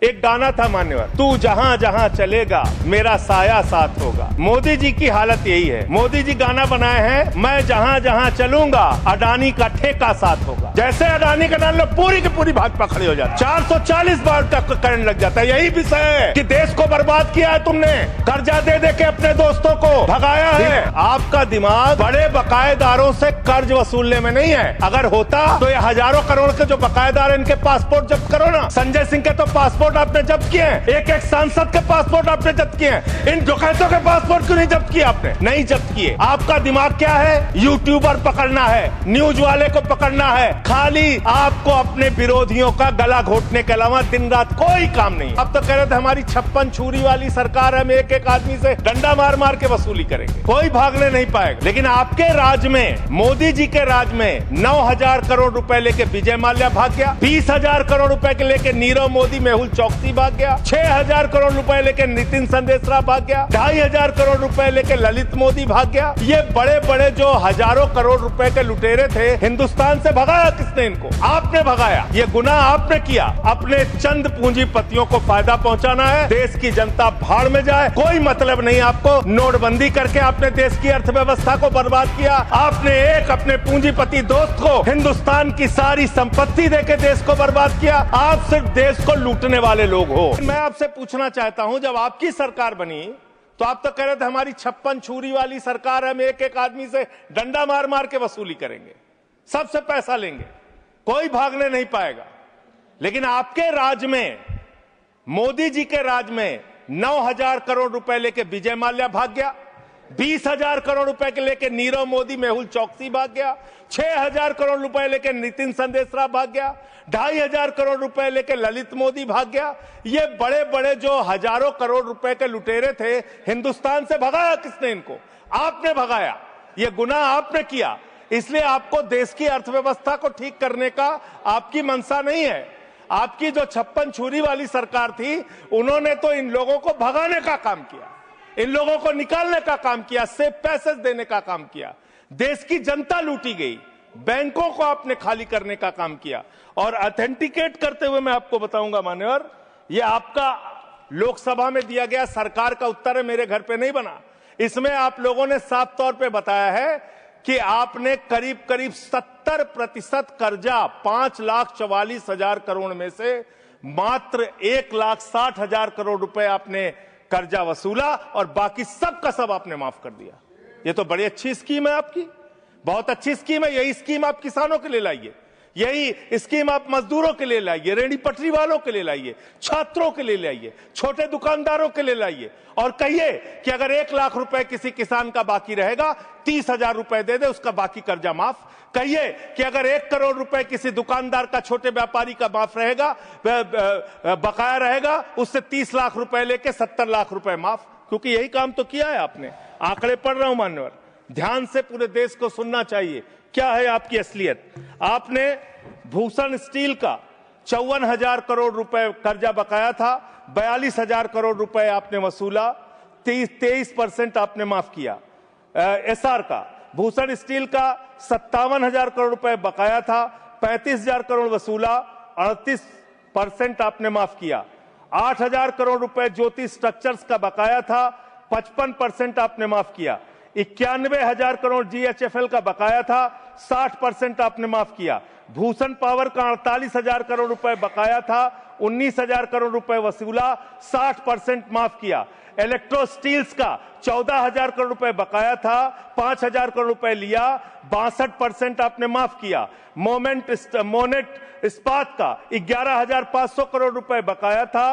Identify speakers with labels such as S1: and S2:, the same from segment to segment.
S1: एक गाना था मान्यवर, तू जहां जहां चलेगा मेरा साया साथ होगा। मोदी जी की हालत यही है। मोदी जी गाना बनाए हैं, मैं जहां जहां चलूंगा अडानी का ठेका साथ होगा। जैसे अडानी का नाम लो, पूरी की पूरी भाजपा खड़ी हो जाती, 440 बार तक करंट लग जाता है। यही विषय है कि देश को बर्बाद किया है तुमने, कर्जा दे दे के अपने दोस्तों को भगाया है। आपका दिमाग बड़े बकायेदारों से कर्ज वसूलने में नहीं है। अगर होता तो ये हजारों करोड़ के जो बकायेदार है, इनके पासपोर्ट जब्त करो ना। संजय सिंह के तो पासपोर्ट आपने जब्त किए हैं, एक एक सांसद के पासपोर्ट आपने जब्त किए हैं। इन डकैतों के पासपोर्ट क्यों नहीं जब्त किए आपने? नहीं जब्त किए। आपका दिमाग क्या है? यूट्यूबर पकड़ना है, न्यूज वाले को पकड़ना है, खाली आपको अपने विरोधियों का गला घोटने के अलावा दिन रात कोई काम नहीं। अब तो कह रहे थे हमारी 56 छुरी वाली सरकार है, हम एक एक आदमी से डंडा मार मार के वसूली करेंगे, कोई भागने नहीं पाएगा। लेकिन आपके राज में, मोदी जी के राज में 9,000 करोड़ रुपए लेके विजय माल्या भाग गया, 20,000 करोड़ रुपए के लेके नीरव मोदी, मेहुल चौकसी भाग गया, 6,000 करोड़ रुपए लेके नितिन संदेशरा भाग गया, 2,500 करोड़ रुपए लेके ललित मोदी भाग गया। ये बड़े बड़े जो हजारों करोड़ रुपए के लुटेरे थे, हिंदुस्तान से भगाया किसने? इनको आपने भगाया। ये गुनाह आपने किया। अपने चंद पूंजीपतियों को फायदा पहुंचाना है, देश की जनता भाड़ में जाए, कोई मतलब नहीं आपको। नोटबंदी करके आपने देश की अर्थव्यवस्था को बर्बाद किया। आपने एक अपने पूंजीपति दोस्त को हिंदुस्तान की सारी संपत्ति देके देश को बर्बाद किया। आप सिर्फ देश को लूटने वाले लोग हो। मैं आपसे पूछना चाहता हूं, जब आपकी सरकार बनी तो आप तो कह रहे थे हमारी 56 छुरी वाली सरकार है, हम एक एक आदमी से डंडा मार मार के वसूली करेंगे, सबसे पैसा लेंगे, कोई भागने नहीं पाएगा। लेकिन आपके राज में, मोदी जी के राज में 9,000 करोड़ रुपए लेके विजय माल्या भाग गया, 20,000 करोड़ रुपए के लेके नीरव मोदी, मेहुल चौकसी भाग गया, 6,000 करोड़ रुपए लेके नितिन संदेशरा भाग गया, 2,500 करोड़ रुपए लेके ललित मोदी भाग गया। ये बड़े बड़े जो हजारों करोड़ रुपए के लुटेरे थे, हिंदुस्तान से भगाया किसने? इनको आपने भगाया। ये गुनाह आपने किया। इसलिए आपको देश की अर्थव्यवस्था को ठीक करने का आपकी मंशा नहीं है। आपकी जो 56 छुरी वाली सरकार थी, उन्होंने तो इन लोगों को भगाने का काम किया, इन लोगों को निकालने का काम किया, सेफ पैसेज देने का काम किया। देश की जनता लूटी गई, बैंकों को आपने खाली करने का काम किया। और ऑथेंटिकेट करते हुए मैं आपको बताऊंगा मान्यवर, ये आपका लोकसभा में दिया गया सरकार का उत्तर है, मेरे घर पे नहीं बना। इसमें आप लोगों ने साफ तौर पे बताया है कि आपने करीब करीब 70% कर्जा 5,44,000 करोड़ में से मात्र 1,60,000 करोड़ रुपए आपने कर्जा वसूला और बाकी सब का सब आपने माफ कर दिया। ये तो बड़ी अच्छी स्कीम है आपकी, बहुत अच्छी स्कीम है। यही स्कीम आप किसानों के लिए लाइए, यही स्कीम आप मजदूरों के लिए लाइए, रेहड़ी पटरी वालों के लिए लाइए, छात्रों के लिए लाइए, छोटे दुकानदारों के लिए लाइए। और कहिए कि अगर 1 लाख रुपए किसी किसान का बाकी रहेगा, 30,000 रुपए दे दे, उसका बाकी कर्जा माफ। कहिए कि अगर 1 करोड़ रुपए किसी दुकानदार का, छोटे व्यापारी का माफ रहेगा, बकाया रहेगा, उससे 30 लाख रुपए लेके 70 लाख रुपए माफ। क्योंकि यही काम तो किया है आपने। आंकड़े पढ़ रहा हूं मान्यवर, ध्यान से पूरे देश को सुनना चाहिए क्या है आपकी असलियत। आपने भूषण स्टील का 54,000 करोड़ रुपए कर्जा बकाया था, 42,000 करोड़ रुपए आपने वसूला, 23% आपने माफ किया। एसआर का, भूषण स्टील का 57,000 करोड़ रुपए बकाया था, 35,000 करोड़ वसूला, 38% आपने माफ किया। 8,000 करोड़ रुपए ज्योति स्ट्रक्चर्स का बकाया था, 55% आपने माफ किया। 91,000 करोड़ जीएचएफएल का बकाया था, 60% आपने माफ किया। भूषण पावर का 48,000 करोड़ रुपए बकाया था, 19,000 करोड़ रुपए वसूला, 60% माफ किया। इलेक्ट्रो स्टील्स का 14,000 करोड़ रुपए बकाया था, 5,000 करोड़ रुपए लिया, 62% आपने माफ किया। मोनेट इस्पात का 11,500 करोड़ रुपए बकाया था,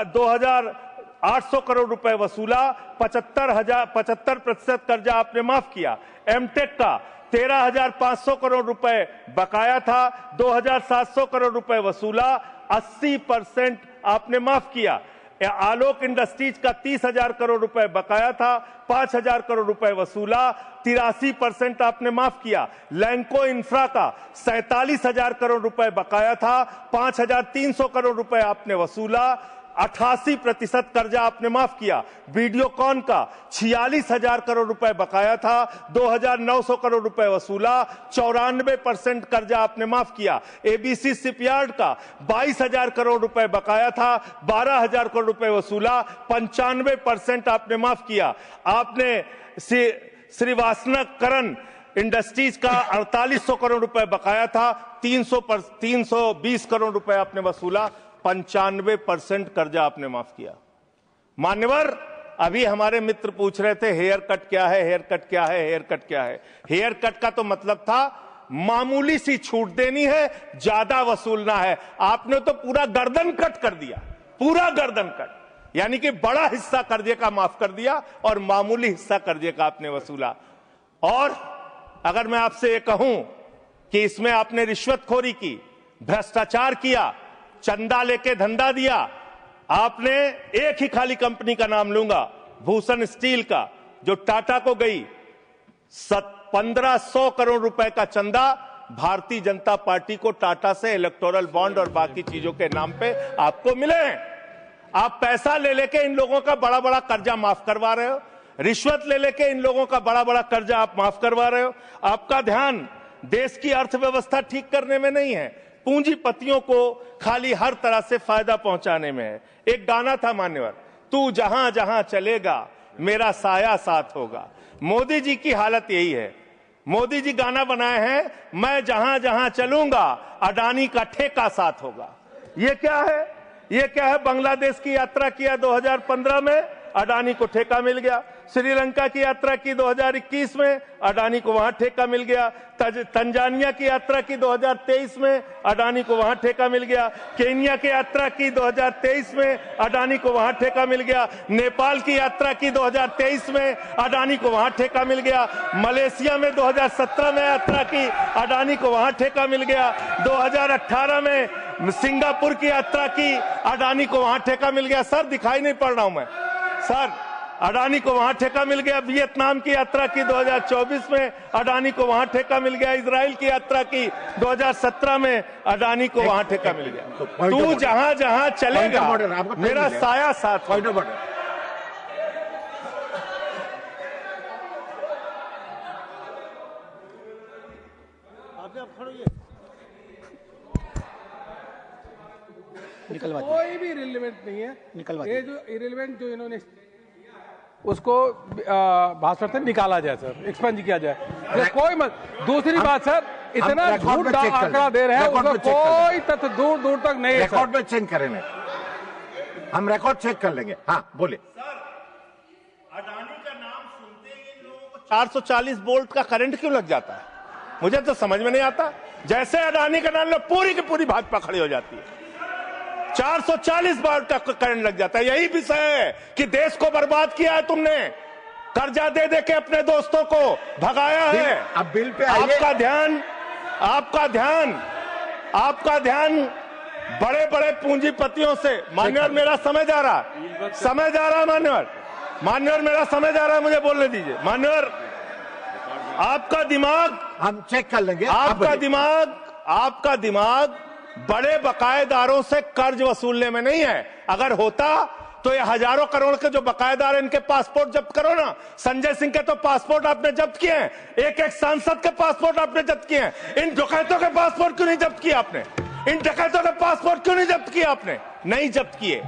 S1: 2,800 करोड़ रुपए वसूला, 75% कर्जा आपने माफ किया। एमटेक का 13,500 करोड़ रुपए बकाया था, 2,700 करोड़ रुपए वसूला, 80% आपने माफ किया। आलोक इंडस्ट्रीज का 30,000 करोड़ रुपए बकाया था, 5,000 करोड़ रुपए वसूला, 83% आपने माफ किया। लैंको इंफ्रा का 47,000 करोड़ रुपए बकाया था, 5,300 करोड़ रुपए आपने वसूला, 88% कर्जा आपने माफ किया। वीडियोकॉन का 46,000 करोड़ रुपए बकाया था, 2,900 करोड़ रुपए वसूला, 94% कर्जा आपने माफ किया। एबीसी शिपयार्ड का 22,000 करोड़ रुपए बकाया था, 12,000 करोड़ रुपए वसूला, 95% आपने माफ किया। आपने श्रीवास्तव इंडस्ट्रीज का 4800 करोड़ रुपए बकाया था, 320 करोड़ रुपए आपने वसूला, 95% कर्जा आपने माफ किया। मान्यवर, अभी हमारे मित्र पूछ रहे थे हेयर कट क्या है, हेयर कट क्या है, हेयर कट क्या है। हेयर कट का तो मतलब था मामूली सी छूट देनी है, ज्यादा वसूलना है। आपने तो पूरा गर्दन कट कर दिया, पूरा गर्दन कट, यानी कि बड़ा हिस्सा कर्जे का माफ कर दिया और मामूली हिस्सा कर्जे का आपने वसूला। और अगर मैं आपसे ये कहूं कि इसमें आपने रिश्वतखोरी की, भ्रष्टाचार किया, चंदा लेके धंधा दिया, आपने एक ही खाली कंपनी का नाम लूंगा, भूषण स्टील का, जो टाटा को गई, 1500 करोड़ रुपए का चंदा भारतीय जनता पार्टी को टाटा से इलेक्टोरल बॉन्ड और बाकी चीजों के नाम पे आपको मिले हैं। आप पैसा ले लेके इन लोगों का बड़ा बड़ा कर्जा माफ करवा रहे हो, रिश्वत ले लेके इन लोगों का बड़ा बड़ा कर्जा आप माफ करवा रहे हो। आपका ध्यान देश की अर्थव्यवस्था ठीक करने में नहीं है, पूंजीपतियों को खाली हर तरह से फायदा पहुंचाने में है। एक गाना था मान्यवर, तू जहां जहां चलेगा मेरा साया साथ होगा। मोदी जी की हालत यही है। मोदी जी गाना बनाए हैं, मैं जहां जहां चलूंगा अडानी का ठेका साथ होगा। ये क्या है? ये क्या है? बांग्लादेश की यात्रा किया 2015 में, अडानी को ठेका मिल गया। श्रीलंका की यात्रा की 2021 में, अडानी को वहां ठेका मिल गया। तंजानिया की यात्रा की 2023 में, अडानी को वहां ठेका मिल गया। केन्या की यात्रा की 2023 में, अडानी को वहां ठेका मिल गया। नेपाल की यात्रा की 2023 में, अडानी को वहां ठेका मिल गया। मलेशिया में 2017 में यात्रा की, अडानी को वहां ठेका मिल गया। 2018 में सिंगापुर की यात्रा की, अडानी को वहां ठेका मिल गया। सर दिखाई नहीं पड़ रहा हूं मैं सर, अडानी को वहां ठेका मिल गया। वियतनाम की यात्रा की 2024 में, अडानी को वहां ठेका मिल गया। इजराइल की यात्रा की 2017 में, अडानी को वहां ठेका मिल गया। तू जहां जहां चलेगा मेरा साया साथ।
S2: निकलवा
S3: कोई भी रिलेवेंट नहीं है,
S2: निकलवा
S3: ये जो इरेलीवेंट जो इन्होंने उसको भाषण से निकाला जाए सर, एक्सपेंज किया जाए। कोई मत। दूसरी बात सर, इतना झूठ आंकड़ा दे रहे हैं, उसका कोई तथ्य दूर दूर तक नहीं है।
S2: रिकॉर्ड में चेक करेंगे, हम रिकॉर्ड चेक कर लेंगे। हाँ बोले।
S1: अडानी का नाम सुनते ही लोगों को 440 वोल्ट का करंट क्यों लग जाता है? मुझे तो समझ में नहीं आता। जैसे अडानी का नाम लो, पूरी की पूरी भाजपा खड़ी हो जाती है। 440 वोल्ट का करंट लग जाता है। यही विषय है कि देश को बर्बाद किया है तुमने, कर्जा दे दे के अपने दोस्तों को भगाया है।
S2: अब बिल पे
S1: आपका ध्यान बड़े बड़े पूंजीपतियों से। मान्यवर मेरा समय जा रहा है, मान्यवर मेरा समय जा रहा है, मुझे बोलने दीजिए। मान्यवर, आपका दिमाग,
S2: हम चेक कर लेंगे।
S1: आपका दिमाग बड़े बकायेदारों से कर्ज वसूलने में नहीं है। अगर होता तो ये हजारों करोड़ के जो बकायेदार हैं, इनके पासपोर्ट जब्त करो ना। संजय सिंह के तो पासपोर्ट आपने जब्त किए हैं, एक एक सांसद के पासपोर्ट आपने जब्त किए हैं। इन डकैतों के पासपोर्ट क्यों नहीं जब्त किए आपने? इन डकैतों के पासपोर्ट क्यों नहीं जब्त किए आपने? नहीं जब्त किए।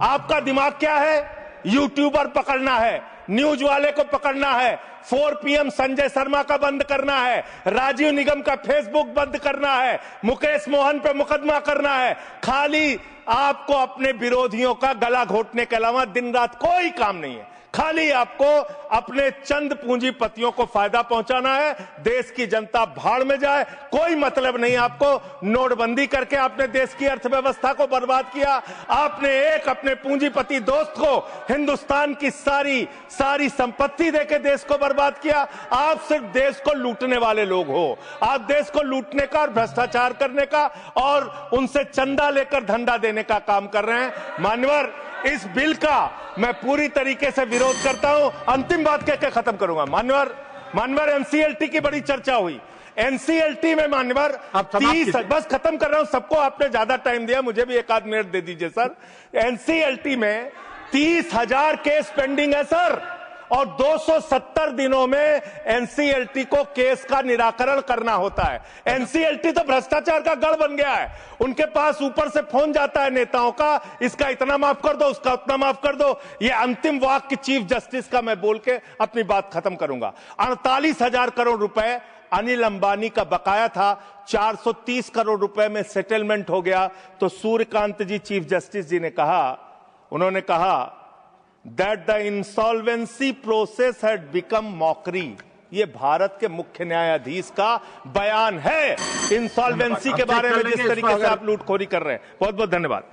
S1: आपका दिमाग क्या है? यूट्यूबर पकड़ना है, न्यूज वाले को पकड़ना है, 4 PM संजय शर्मा का बंद करना है, राजीव निगम का फेसबुक बंद करना है, मुकेश मोहन पे मुकदमा करना है। खाली आपको अपने विरोधियों का गला घोटने के अलावा दिन रात कोई काम नहीं है। खाली आपको अपने चंद पूंजीपतियों को फायदा पहुंचाना है। देश की जनता भाड़ में जाए, कोई मतलब नहीं आपको। नोटबंदी करके आपने देश की अर्थव्यवस्था को बर्बाद किया। आपने एक अपने पूंजीपति दोस्त को हिंदुस्तान की सारी संपत्ति देके देश को बर्बाद किया। आप सिर्फ देश को लूटने वाले लोग हो। आप देश को लूटने का और भ्रष्टाचार करने का और उनसे चंदा लेकर धंधा देने का काम कर रहे हैं। मान्यवर, इस बिल का मैं पूरी तरीके से विरोध करता हूं। अंतिम बात कहकर खत्म करूंगा। मान्यवर, MCLT की बड़ी चर्चा हुई। एनसीएलटी में मान्यवर
S2: आप समाप्त
S1: 30,
S2: कीजिए।
S1: बस खत्म कर रहा हूं, सबको आपने ज्यादा टाइम दिया, मुझे भी एक आध मिनट दे दीजिए सर। एनसीएलटी में 30,000 केस पेंडिंग है सर, और 270 दिनों में एनसीएलटी को केस का निराकरण करना होता है। एनसीएलटी तो भ्रष्टाचार का गढ़ बन गया है, उनके पास ऊपर से फोन जाता है नेताओं का, इसका इतना माफ कर दो, उसका उतना माफ कर दो। ये अंतिम वाक्य चीफ जस्टिस का मैं बोल के अपनी बात खत्म करूंगा। 48,000 करोड़ रुपए अनिल अंबानी का बकाया था, 430 करोड़ रुपए में सेटलमेंट हो गया। तो सूर्यकांत जी चीफ जस्टिस जी ने कहा, उन्होंने कहा that the insolvency process had become mockery। ये भारत के मुख्य न्यायाधीश का बयान है इंसॉल्वेंसी के बारे में, जिस तरीके से आप लूटखोरी कर रहे हैं। बहुत बहुत धन्यवाद।